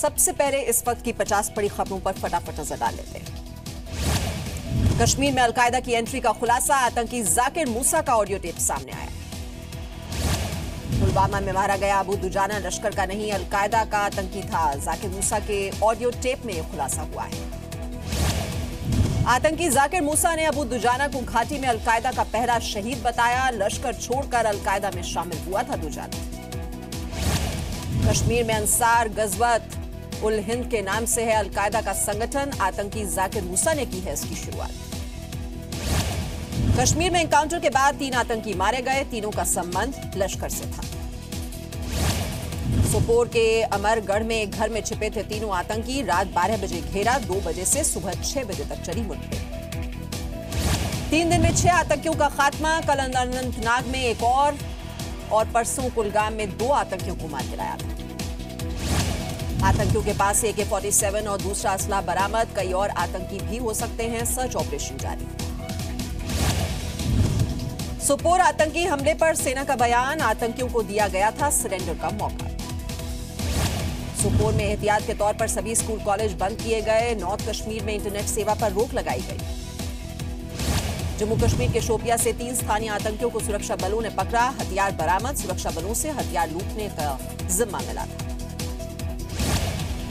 सबसे पहले इस वक्त की 50 बड़ी खबरों पर फटाफट नजर डाल लेते हैं। कश्मीर में अलकायदा की एंट्री का खुलासा, आतंकी जाकिर मूसा का ऑडियो टेप सामने आया। पुलवामा में मारा गया अबू दुजाना लश्कर का नहीं, अलकायदा का आतंकी था। जाकिर मूसा के ऑडियो टेप में यह खुलासा हुआ है। आतंकी जाकिर मूसा ने अबू दुजाना को घाटी में अलकायदा का पहला शहीद बताया। लश्कर छोड़कर अलकायदा में शामिल हुआ था दुजाना। कश्मीर में अंसार गजवत उल हिंद के नाम से है अलकायदा का संगठन। आतंकी जाकिर मूसा ने की है इसकी शुरुआत। कश्मीर में एनकाउंटर के बाद 3 आतंकी मारे गए, तीनों का संबंध लश्कर से था। सोपोर के अमरगढ़ में एक घर में छिपे थे तीनों आतंकी। रात 12 बजे घेरा, 2 बजे से सुबह 6 बजे तक चली मुठभेड़। 3 दिन में 6 आतंकियों का खात्मा। कल अनंतनाग में एक और परसों कुलगाम में 2 आतंकियों को मार गिराया था। आतंकियों के पास से AK-47 और दूसरा असला बरामद। कई और आतंकी भी हो सकते हैं, सर्च ऑपरेशन जारी। सोपोर आतंकी हमले पर सेना का बयान, आतंकियों को दिया गया था सरेंडर का मौका। सोपोर में एहतियात के तौर पर सभी स्कूल कॉलेज बंद किए गए। नॉर्थ कश्मीर में इंटरनेट सेवा पर रोक लगाई गई। जम्मू कश्मीर के शोपिया से 3 स्थानीय आतंकियों को सुरक्षा बलों ने पकड़ा। हथियार बरामद, सुरक्षा बलों से हथियार लूटने का जिम्मा मिला था।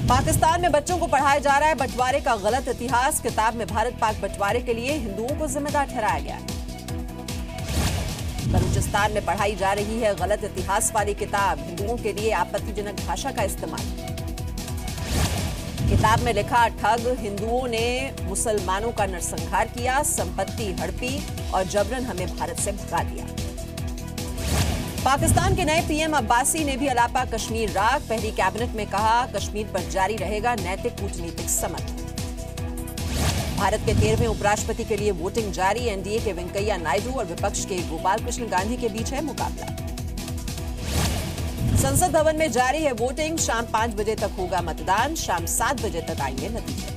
पाकिस्तान में बच्चों को पढ़ाया जा रहा है बंटवारे का गलत इतिहास। किताब में भारत पाक बंटवारे के लिए हिंदुओं को जिम्मेदार ठहराया गया है। बलूचिस्तान में पढ़ाई जा रही है गलत इतिहास वाली किताब। हिंदुओं के लिए आपत्तिजनक भाषा का इस्तेमाल। किताब में लिखा, ठग हिंदुओं ने मुसलमानों का नरसंहार किया, संपत्ति हड़पी और जबरन हमें भारत से भगा दिया। पाकिस्तान के नए पीएम अब्बासी ने भी अलापा कश्मीर राग। पहली कैबिनेट में कहा, कश्मीर पर जारी रहेगा नैतिक कूटनीतिक समर्थन। भारत के 13वें उपराष्ट्रपति के लिए वोटिंग जारी। एनडीए के वेंकैया नायडू और विपक्ष के गोपाल कृष्ण गांधी के बीच है मुकाबला। संसद भवन में जारी है वोटिंग। शाम 5 बजे तक होगा मतदान, शाम 7 बजे तक आएंगे नतीजे।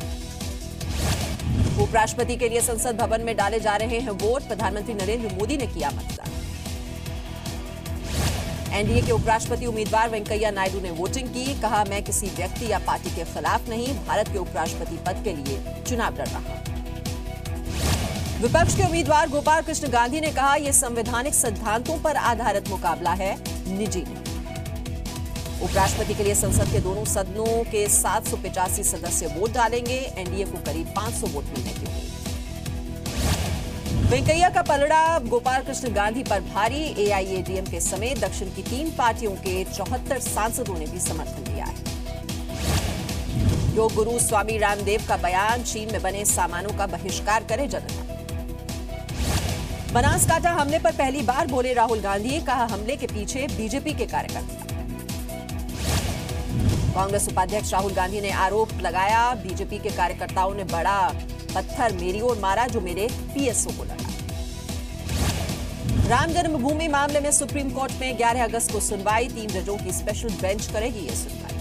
उपराष्ट्रपति के लिए संसद भवन में डाले जा रहे हैं वोट। प्रधानमंत्री नरेंद्र मोदी ने किया मतदान। एनडीए के उपराष्ट्रपति उम्मीदवार वेंकैया नायडू ने वोटिंग की। कहा, मैं किसी व्यक्ति या पार्टी के खिलाफ नहीं, भारत के उपराष्ट्रपति पद के लिए चुनाव लड़ रहा। विपक्ष के उम्मीदवार गोपाल कृष्ण गांधी ने कहा, यह संवैधानिक सिद्धांतों पर आधारित मुकाबला है, निजी नहीं। उपराष्ट्रपति के लिए संसद के दोनों सदनों के 785 सदस्य वोट डालेंगे। एनडीए को करीब 500 वोट मिलने की उम्मीद। वेंकैया का पलड़ा गोपाल कृष्ण गांधी पर भारी। एआईएडीएमके समेत दक्षिण की 3 पार्टियों के 74 सांसदों ने भी समर्थन दिया है। योग गुरु स्वामी रामदेव का बयान, चीन में बने सामानों का बहिष्कार करे जनता। बनासकांठा हमले पर पहली बार बोले राहुल गांधी। कहा, हमले के पीछे बीजेपी के कार्यकर्ता। कांग्रेस उपाध्यक्ष राहुल गांधी ने आरोप लगाया, बीजेपी के कार्यकर्ताओं ने बड़ा पत्थर मेरी ओर मारा जो मेरे पीएसओ को लगा। राम जन्मभूमि मामले में सुप्रीम कोर्ट में 11 अगस्त को सुनवाई। 3 जजों की स्पेशल बेंच करेगी ये सुनवाई।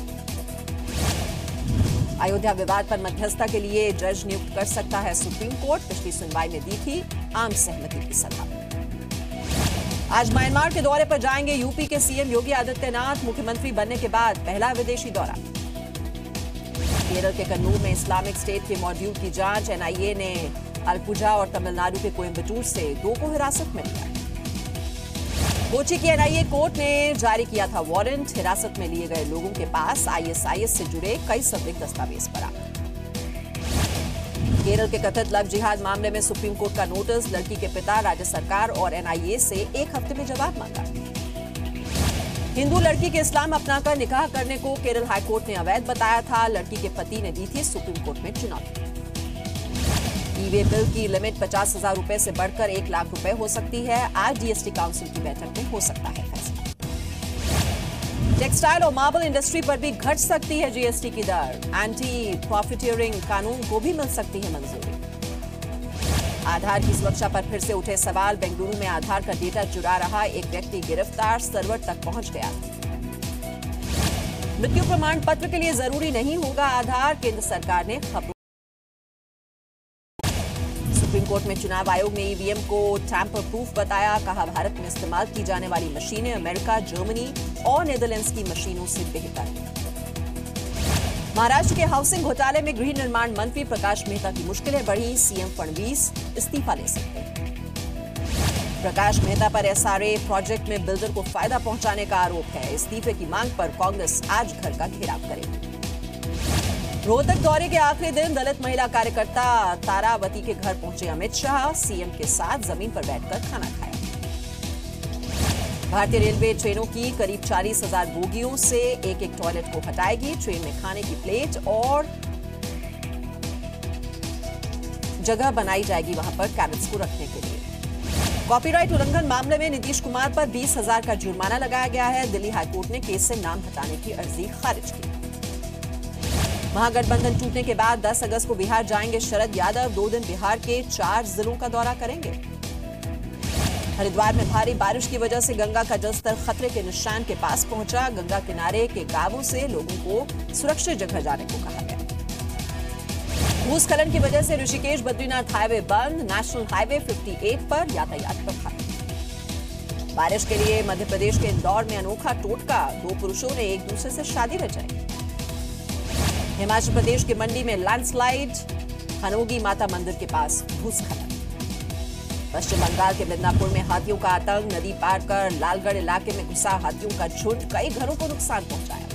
अयोध्या विवाद पर मध्यस्थता के लिए जज नियुक्त कर सकता है सुप्रीम कोर्ट। पिछली सुनवाई में दी थी आम सहमति की सलाह। आज म्यांमार के दौरे पर जाएंगे यूपी के सीएम योगी आदित्यनाथ। मुख्यमंत्री बनने के बाद पहला विदेशी दौरा। केरल के कन्नूर में इस्लामिक स्टेट के मॉड्यूल की जांच। एनआईए ने अलपुझा और तमिलनाडु के कोयम्बटूर से 2 को हिरासत में लिया। कोची की एनआईए कोर्ट ने जारी किया था वारंट। हिरासत में लिए गए लोगों के पास आईएसआईएस से जुड़े कई संदिग्ध दस्तावेज बरामद। केरल के कथित लव जिहाद मामले में सुप्रीम कोर्ट का नोटिस। लड़की के पिता, राज्य सरकार और एनआईए से 1 हफ्ते में जवाब मांगा। हिंदू लड़की के इस्लाम अपनाकर निकाह करने को केरल हाईकोर्ट ने अवैध बताया था। लड़की के पति ने दी थी सुप्रीम कोर्ट में चुनौती। ई-वे बिल की लिमिट 50,000 रुपए से बढ़कर 1 लाख रुपए हो सकती है। आज जीएसटी काउंसिल की बैठक में हो सकता है फैसला। टेक्सटाइल और मार्बल इंडस्ट्री पर भी घट सकती है जीएसटी की दर। एंटी प्रॉफिटियरिंग कानून को भी मिल सकती है मंजूरी। आधार की सुरक्षा पर फिर से उठे सवाल। बेंगलुरु में आधार का डेटा चुरा रहा एक व्यक्ति गिरफ्तार, सर्वर तक पहुंच गया। मृत्यु प्रमाण पत्र के लिए जरूरी नहीं होगा आधार, केंद्र सरकार ने खबरों। सुप्रीम कोर्ट में चुनाव आयोग ने ईवीएम को टैंपर प्रूफ बताया। कहा, भारत में इस्तेमाल की जाने वाली मशीनें अमेरिका, जर्मनी और नीदरलैंड्स की मशीनों से बेहतर। महाराष्ट्र के हाउसिंग घोटाले में गृह निर्माण मंत्री प्रकाश मेहता की मुश्किलें बढ़ी, सीएम फडणवीस इस्तीफा ले सकते हैं। प्रकाश मेहता पर एसआरए प्रोजेक्ट में बिल्डर को फायदा पहुंचाने का आरोप है। इस्तीफे की मांग पर कांग्रेस आज घर का घेराव करेगी। रोहतक दौरे के आखिरी दिन दलित महिला कार्यकर्ता तारावती के घर पहुंचे अमित शाह, सीएम के साथ जमीन पर बैठकर खाना खाया। भारतीय रेलवे ट्रेनों की करीब 40,000 बोगियों से एक टॉयलेट को हटाएगी। ट्रेन में खाने की प्लेट और जगह बनाई जाएगी वहां पर कैरेट्स को रखने के लिए। कॉपीराइट उल्लंघन मामले में नीतीश कुमार पर 20,000 का जुर्माना लगाया गया है। दिल्ली हाईकोर्ट ने केस से नाम हटाने की अर्जी खारिज की। महागठबंधन टूटने के बाद 10 अगस्त को बिहार जाएंगे शरद यादव। 2 दिन बिहार के 4 जिलों का दौरा करेंगे। हरिद्वार में भारी बारिश की वजह से गंगा का जलस्तर खतरे के निशान के पास पहुंचा। गंगा किनारे के गांवों से लोगों को सुरक्षित जगह जाने को कहा गया। भूस्खलन की वजह से ऋषिकेश बद्रीनाथ हाईवे बंद। नेशनल हाईवे 58 पर यातायात प्रभावित। बारिश के लिए मध्य प्रदेश के इंदौर में अनोखा टोटका। 2 पुरुषों ने एक दूसरे से शादी रचाई। हिमाचल प्रदेश के मंडी में लैंडस्लाइड। हनोगी माता मंदिर के पास भूस्खलन। पश्चिम बंगाल के मिदनापुर में हाथियों का आतंक। नदी पार कर लालगढ़ इलाके में घुसा हाथियों का झुंड। कई घरों को नुकसान पहुंचाया।